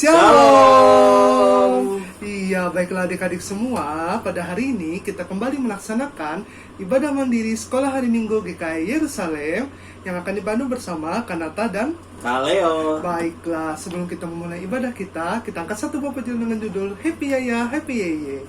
Shalom. Iya, baiklah adik-adik semua, pada hari ini kita kembali melaksanakan ibadah mandiri Sekolah Hari Minggu GKI Yerusalem yang akan dipandu bersama Kanata dan Kaleo. Baiklah, sebelum kita memulai ibadah kita angkat satu buah pujian dengan judul Happy Yaya, Happy Yeye.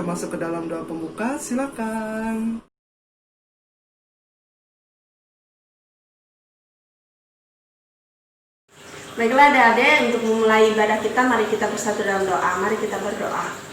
Masuk ke dalam doa pembuka, silakan. Baiklah adik-adik, untuk memulai ibadah kita, mari kita bersatu dalam doa. Mari kita berdoa.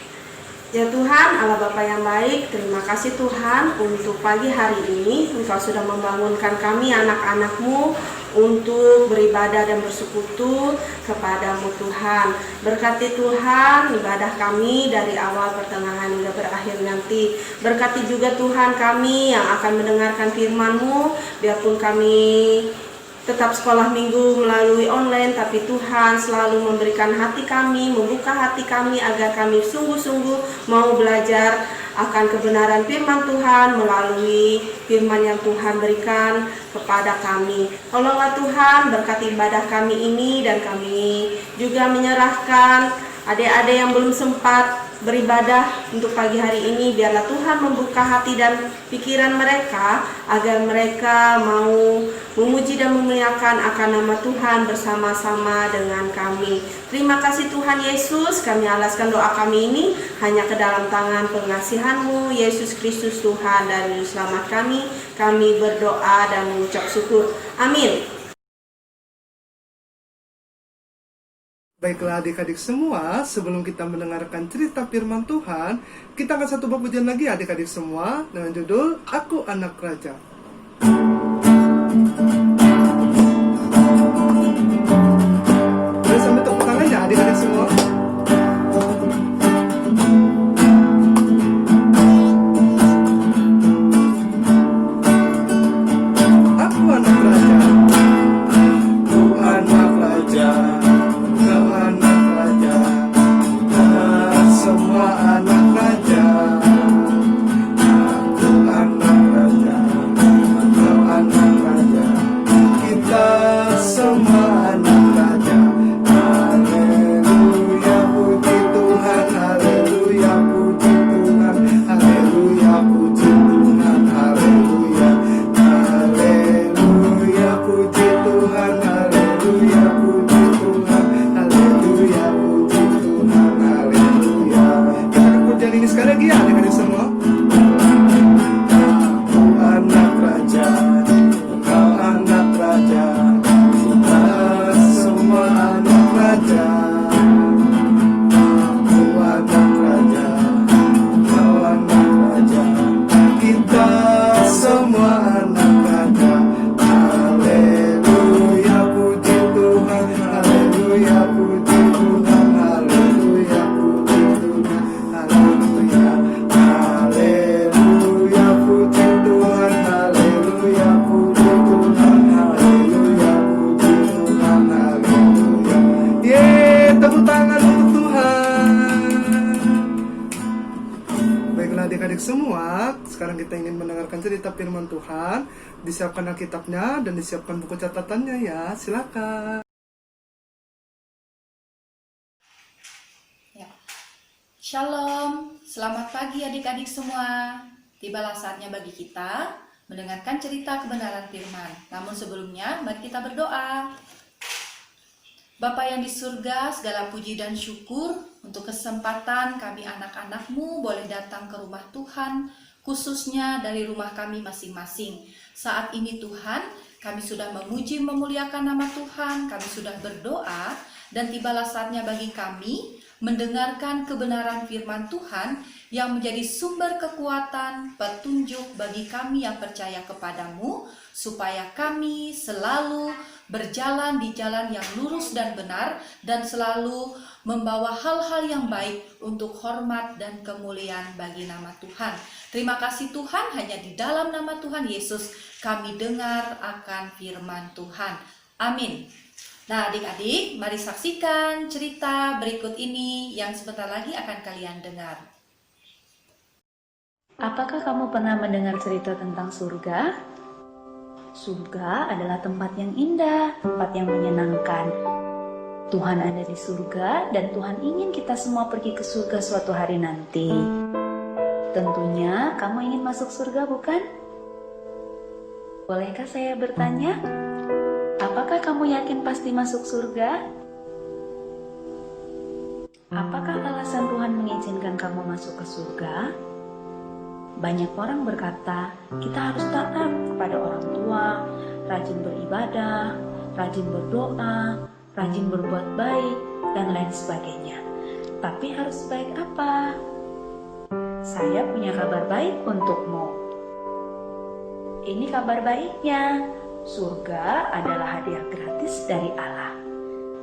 Ya Tuhan, Allah Bapa yang baik, terima kasih Tuhan untuk pagi hari ini. Engkau sudah membangunkan kami anak-anak-Mu untuk beribadah dan bersekutu kepadamu Tuhan. Berkati Tuhan ibadah kami dari awal, pertengahan hingga berakhir nanti. Berkati juga Tuhan kami yang akan mendengarkan firman-Mu, biarpun kami tetap sekolah minggu melalui online, tapi Tuhan selalu memberikan hati kami, membuka hati kami agar kami sungguh-sungguh mau belajar akan kebenaran firman Tuhan melalui firman yang Tuhan berikan kepada kami. Tolonglah Tuhan, berkati ibadah kami ini, dan kami juga menyerahkan adik-adik yang belum sempat beribadah untuk pagi hari ini. Biarlah Tuhan membuka hati dan pikiran mereka agar mereka mau memuji dan memuliakan akan nama Tuhan bersama-sama dengan kami. Terima kasih Tuhan Yesus, kami alaskan doa kami ini hanya ke dalam tangan pengasihan-Mu Yesus Kristus Tuhan dan Juru Selamat kami. Kami berdoa dan mengucap syukur. Amin. Baiklah adik-adik semua, sebelum kita mendengarkan cerita firman Tuhan, kita akan satu buah pujian lagi adik-adik semua dengan judul Aku Anak Raja. Boleh sambil tepuk tangan ya adik-adik semua. Aku anak raja, aku anak raja, semua anak raja. Aku anak raja, kau anak raja, kita semua anak raja. Haleluya, puji Tuhan, haleluya, puji Tuhan, haleluya, puji Tuhan, haleluya, haleluya, puji Tuhan, haleluya, puji Tuhan, haleluya, puji Tuhan, haleluya. Kita akan pujian ini sekali lagi ya adik-adik semua. Aku anak raja, kau anak raja, kita semua anak raja. Aku anak raja, kau anak raja, kita semua anak raja. Haleluya, puji Tuhan, haleluya, puji Tuhan, haleluya, puji Tuhan, haleluya, haleluya, puji Tuhan, haleluya, puji Tuhan, haleluya, puji Tuhan, haleluya. Yeay, tepuk tangan untuk Tuhan. Baiklah adik-adik semua, sekarang kita ingin mendengarkan cerita firman Tuhan. Disiapkan Alkitabnya dan disiapkan buku catatannya ya, silakan. Ya. Shalom, selamat pagi adik-adik semua. Tibalah saatnya bagi kita mendengarkan cerita kebenaran firman. Namun sebelumnya, mari kita berdoa. Bapa yang di surga, segala puji dan syukur untuk kesempatan kami anak-anak-Mu boleh datang ke rumah Tuhan, khususnya dari rumah kami masing-masing. Saat ini Tuhan, kami sudah memuji memuliakan nama Tuhan, kami sudah berdoa, dan tibalah saatnya bagi kami mendengarkan kebenaran firman Tuhan yang menjadi sumber kekuatan, petunjuk bagi kami yang percaya kepadamu, supaya kami selalu berjalan di jalan yang lurus dan benar, dan selalu membawa hal-hal yang baik untuk hormat dan kemuliaan bagi nama Tuhan. Terima kasih Tuhan, hanya di dalam nama Tuhan Yesus kami dengar akan firman Tuhan. Amin. Nah adik-adik, mari saksikan cerita berikut ini yang sebentar lagi akan kalian dengar. Apakah kamu pernah mendengar cerita tentang surga? Surga adalah tempat yang indah, tempat yang menyenangkan. Tuhan ada di surga dan Tuhan ingin kita semua pergi ke surga suatu hari nanti. Tentunya kamu ingin masuk surga, bukan? Bolehkah saya bertanya? Apakah kamu yakin pasti masuk surga? Apakah alasan Tuhan mengizinkan kamu masuk ke surga? Banyak orang berkata, kita harus taat kepada orang tua, rajin beribadah, rajin berdoa, rajin berbuat baik, dan lain sebagainya. Tapi harus baik apa? Saya punya kabar baik untukmu. Ini kabar baiknya. Surga adalah hadiah gratis dari Allah.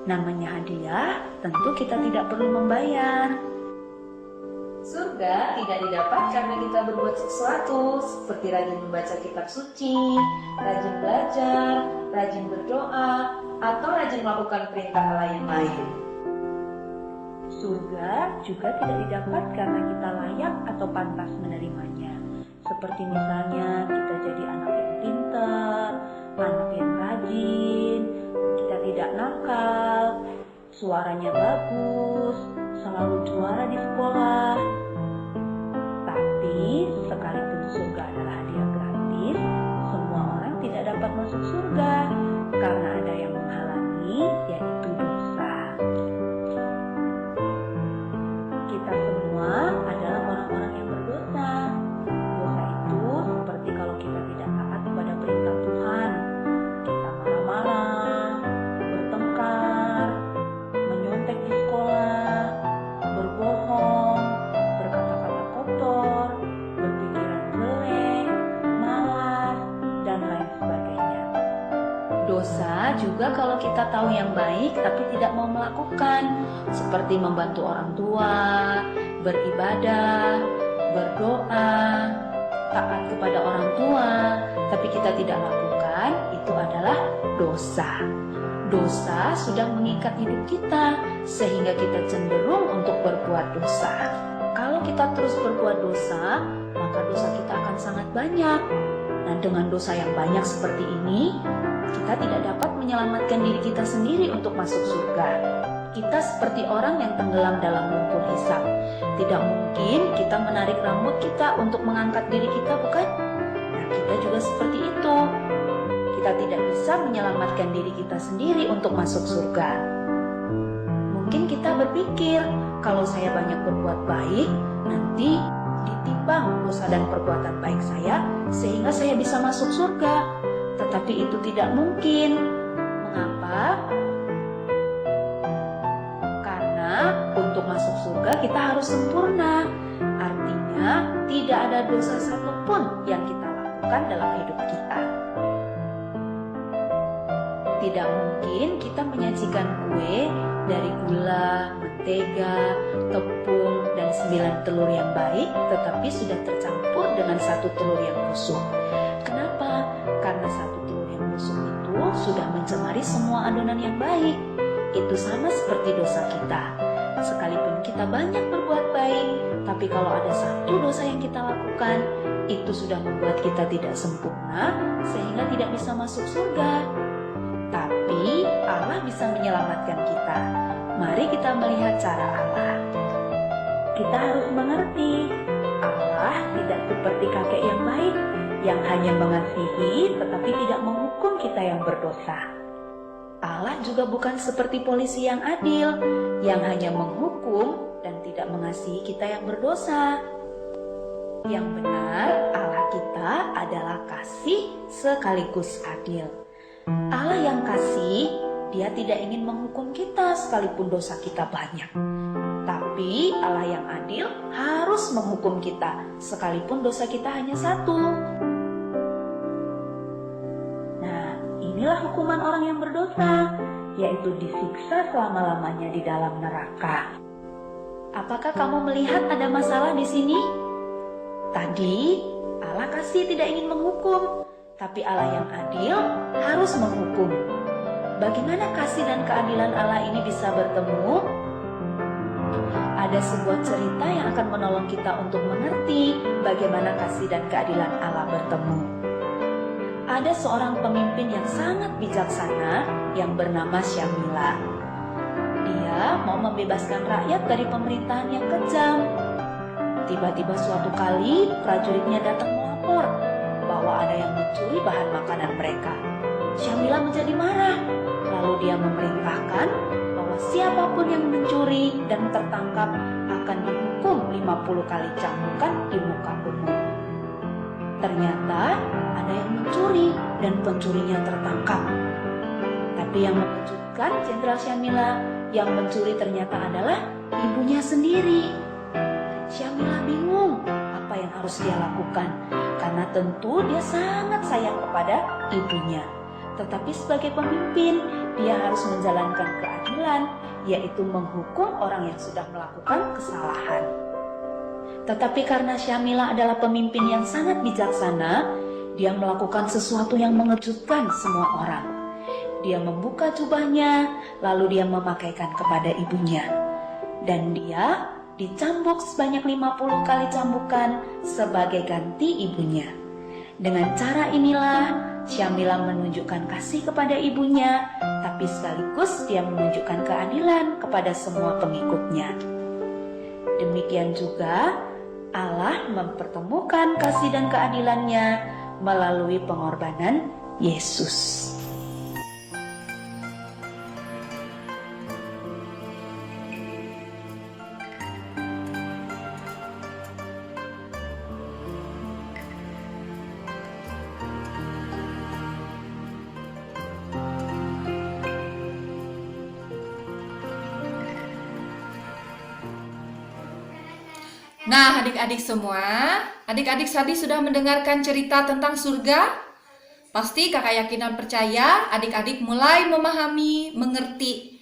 Namanya hadiah, tentu kita tidak perlu membayar. Surga tidak didapat karena kita berbuat sesuatu, seperti rajin membaca kitab suci, rajin belajar, rajin berdoa, atau rajin melakukan perintah Allah yang lain. Surga juga tidak didapat karena kita layak atau pantas menerimanya. Seperti misalnya kita jadi anak yang pintar, anak yang rajin, kita tidak nakal, suaranya bagus, selalu juara di sekolah. Tapi sekalipun surga adalah hadiah gratis, semua orang tidak dapat masuk surga karena ada yang menghalangi, yaitu dosa. Kita semua adalah orang-orang yang berdosa. Dosa itu seperti kalau kita tidak taat kepada perintah Tuhan. Kita marah-marah, bertengkar, menyontek di sekolah, berbohong, berkata-kata kotor, berpikiran jelek, malas, dan lain sebagainya. Dosa juga kalau kita tahu yang baik tapi tidak mau melakukan, seperti membantu orang tua, beribadah, berdoa, taat kepada orang tua, tapi kita tidak lakukan, itu adalah dosa. Dosa sudah mengikat hidup kita sehingga kita cenderung untuk berbuat dosa. Kalau kita terus berbuat dosa, maka dosa kita akan sangat banyak. Nah, dengan dosa yang banyak seperti ini, kita tidak dapat menyelamatkan diri kita sendiri untuk masuk surga. Kita seperti orang yang tenggelam dalam lumpur hisap. Tidak mungkin kita menarik rambut kita untuk mengangkat diri kita, bukan? Nah, kita juga seperti itu. Kita tidak bisa menyelamatkan diri kita sendiri untuk masuk surga. Mungkin kita berpikir, kalau saya banyak berbuat baik, nanti ditimbang dosa dan perbuatan baik saya, sehingga saya bisa masuk surga. Tetapi itu tidak mungkin. Mengapa? Karena untuk masuk surga kita harus sempurna. Artinya, tidak ada dosa satupun yang kita lakukan dalam hidup kita. Tidak mungkin kita menyajikan kue dari gula, mentega, tepung, dan 9 telur yang baik, tetapi sudah tercampur dengan 1 telur yang busuk. Kenapa? Karena 1 telur yang busuk itu sudah mencemari semua adonan yang baik. Itu sama seperti dosa kita. Sekalipun kita banyak berbuat baik, tapi kalau ada 1 dosa yang kita lakukan, itu sudah membuat kita tidak sempurna, sehingga tidak bisa masuk surga. Tapi Allah bisa menyelamatkan kita. Mari kita melihat cara Allah. Kita harus mengerti, Allah tidak seperti kakek yang baik, yang hanya mengasihi tetapi tidak menghukum kita yang berdosa. Allah juga bukan seperti polisi yang adil, yang hanya menghukum dan tidak mengasihi kita yang berdosa. Yang benar, Allah kita adalah kasih sekaligus adil. Allah yang kasih, Dia tidak ingin menghukum kita sekalipun dosa kita banyak. Tapi Allah yang adil harus menghukum kita sekalipun dosa kita hanya satu. Nah, inilah hukuman orang yang berdosa, yaitu disiksa selama-lamanya di dalam neraka. Apakah kamu melihat ada masalah di sini? Tadi Allah kasih tidak ingin menghukum, tapi Allah yang adil harus menghukum. Bagaimana kasih dan keadilan Allah ini bisa bertemu? Ada sebuah cerita yang akan menolong kita untuk mengerti bagaimana kasih dan keadilan Allah bertemu. Ada seorang pemimpin yang sangat bijaksana yang bernama Syamila. Dia mau membebaskan rakyat dari pemerintahan yang kejam. Tiba-tiba suatu kali prajuritnya datang melapor bahwa ada yang mencuri bahan makanan mereka. Syamila menjadi marah. Lalu dia memerintahkan bahwa siapapun yang mencuri dan tertangkap akan dihukum 50 kali cambukan di muka umum. Ternyata ada yang mencuri dan pencurinya tertangkap. Tapi yang mengejutkan Jenderal Syamila, yang mencuri ternyata adalah ibunya sendiri. Syamila bingung apa yang harus dia lakukan, karena tentu dia sangat sayang kepada ibunya. Tetapi sebagai pemimpin, dia harus menjalankan keadilan, yaitu menghukum orang yang sudah melakukan kesalahan. Tetapi karena Syamila adalah pemimpin yang sangat bijaksana, dia melakukan sesuatu yang mengejutkan semua orang. Dia membuka jubahnya, lalu dia memakaikan kepada ibunya. Dan dia dicambuk sebanyak 50 kali cambukan sebagai ganti ibunya. Dengan cara inilah Syamila menunjukkan kasih kepada ibunya, tapi sekaligus dia menunjukkan keadilan kepada semua pengikutnya. Demikian juga Allah mempertemukan kasih dan keadilannya melalui pengorbanan Yesus. Nah, adik-adik semua, adik-adik tadi sudah mendengarkan cerita tentang surga? Pasti kakak yakin dan percaya adik-adik mulai memahami, mengerti.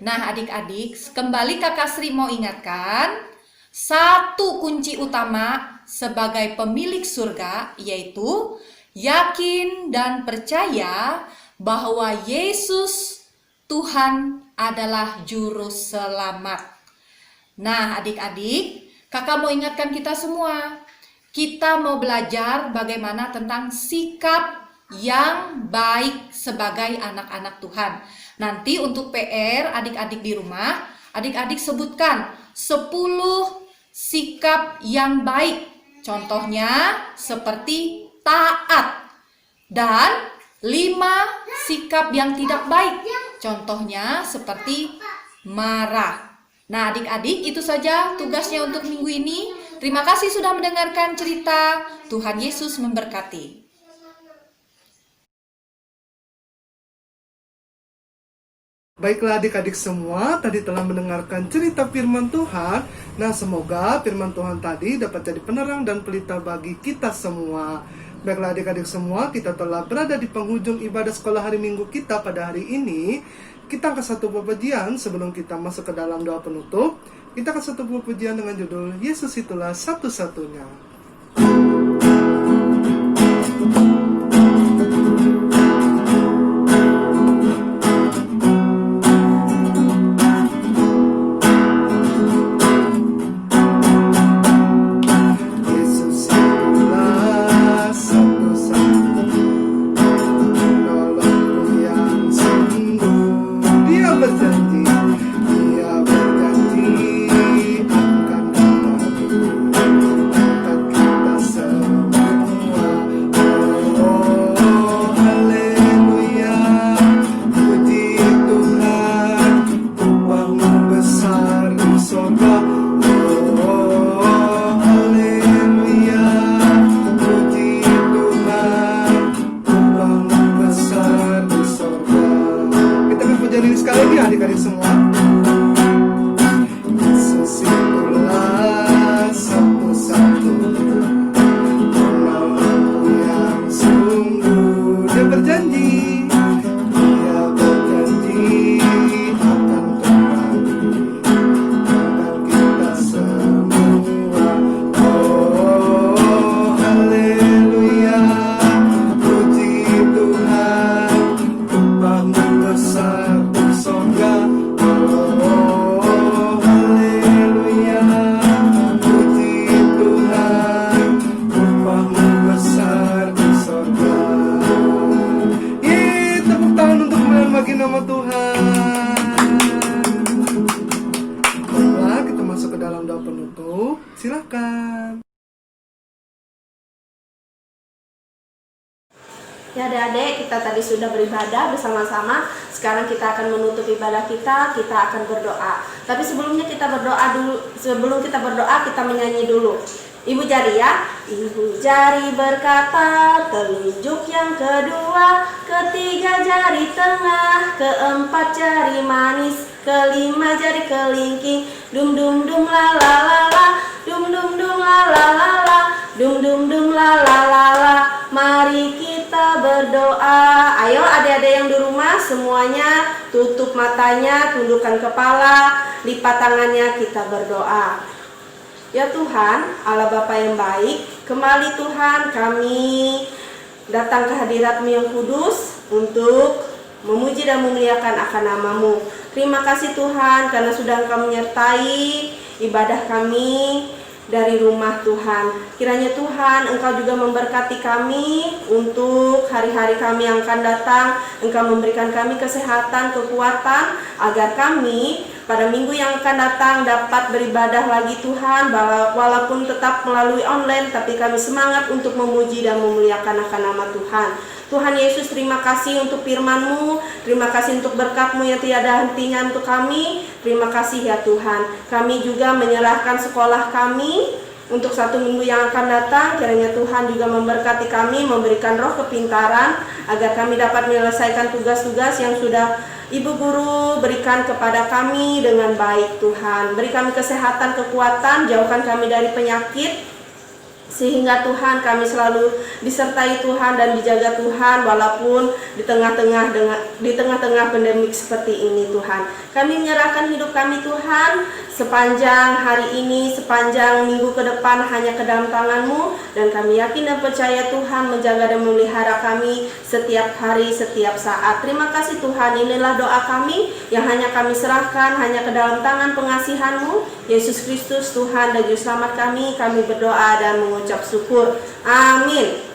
Nah, adik-adik, kembali kakak Sri mau ingatkan, satu kunci utama sebagai pemilik surga yaitu yakin dan percaya bahwa Yesus Tuhan adalah juru selamat. Nah, adik-adik, kakak mau ingatkan kita semua, kita mau belajar bagaimana tentang sikap yang baik sebagai anak-anak Tuhan. Nanti untuk PR adik-adik di rumah, adik-adik sebutkan 10 sikap yang baik. Contohnya seperti taat. Dan 5 sikap yang tidak baik. Contohnya seperti marah. Nah, adik-adik, itu saja tugasnya untuk minggu ini. Terima kasih sudah mendengarkan cerita. Tuhan Yesus memberkati. Baiklah adik-adik semua, tadi telah mendengarkan cerita firman Tuhan. Nah, semoga firman Tuhan tadi dapat jadi penerang dan pelita bagi kita semua. Baiklah adik-adik semua, kita telah berada di penghujung ibadah sekolah hari Minggu kita pada hari ini. Kita angkat satu pujian sebelum kita masuk ke dalam doa penutup. Kita angkat satu pujian dengan judul Yesus Itulah Satu-Satunya. Dia berjanji akan datang Ibu, silakan. Ya adik-adik, kita tadi sudah beribadah bersama-sama. Sekarang kita akan menutup ibadah kita akan berdoa. Tapi sebelum kita berdoa, kita menyanyi dulu. Ibu jari ya. Ibu jari berkata, telunjuk yang kedua, ketiga jari tengah, keempat jari manis, kelima jari kelingking. Dum dum dum la la la la, dum dum dum la la la la, dum dum dum la la la la. Mari kita berdoa. Ayo adik-adik yang di rumah semuanya tutup matanya, tundukkan kepala, lipat tangannya, kita berdoa. Ya Tuhan, Allah Bapa yang baik, kembali Tuhan kami datang ke hadirat-Mu yang kudus untuk memuji dan memuliakan akan nama-Mu. Terima kasih Tuhan karena sudah Engkau menyertai ibadah kami dari rumah Tuhan. Kiranya Tuhan Engkau juga memberkati kami untuk hari-hari kami yang akan datang. Engkau memberikan kami kesehatan, kekuatan agar kami pada minggu yang akan datang dapat beribadah lagi Tuhan, walaupun tetap melalui online, tapi kami semangat untuk memuji dan memuliakan akan nama Tuhan. Tuhan Yesus, terima kasih untuk firman-Mu, terima kasih untuk berkat-Mu yang tiada hentinya untuk kami. Terima kasih ya Tuhan. Kami juga menyerahkan sekolah kami untuk 1 minggu yang akan datang. Kiranya Tuhan juga memberkati kami, memberikan roh kepintaran agar kami dapat menyelesaikan tugas-tugas yang sudah Ibu Guru berikan kepada kami dengan baik Tuhan. Beri kami kesehatan, kekuatan, jauhkan kami dari penyakit, sehingga Tuhan kami selalu disertai Tuhan dan dijaga Tuhan walaupun di tengah-tengah pandemik seperti ini Tuhan. Kami menyerahkan hidup kami Tuhan sepanjang hari ini, sepanjang minggu ke depan hanya ke dalam tangan-Mu, dan kami yakin dan percaya Tuhan menjaga dan memelihara kami setiap hari, setiap saat. Terima kasih Tuhan, inilah doa kami yang hanya kami serahkan hanya ke dalam tangan pengasihan-Mu, Yesus Kristus Tuhan dan Juru Selamat kami berdoa dan mengucap syukur. Amin.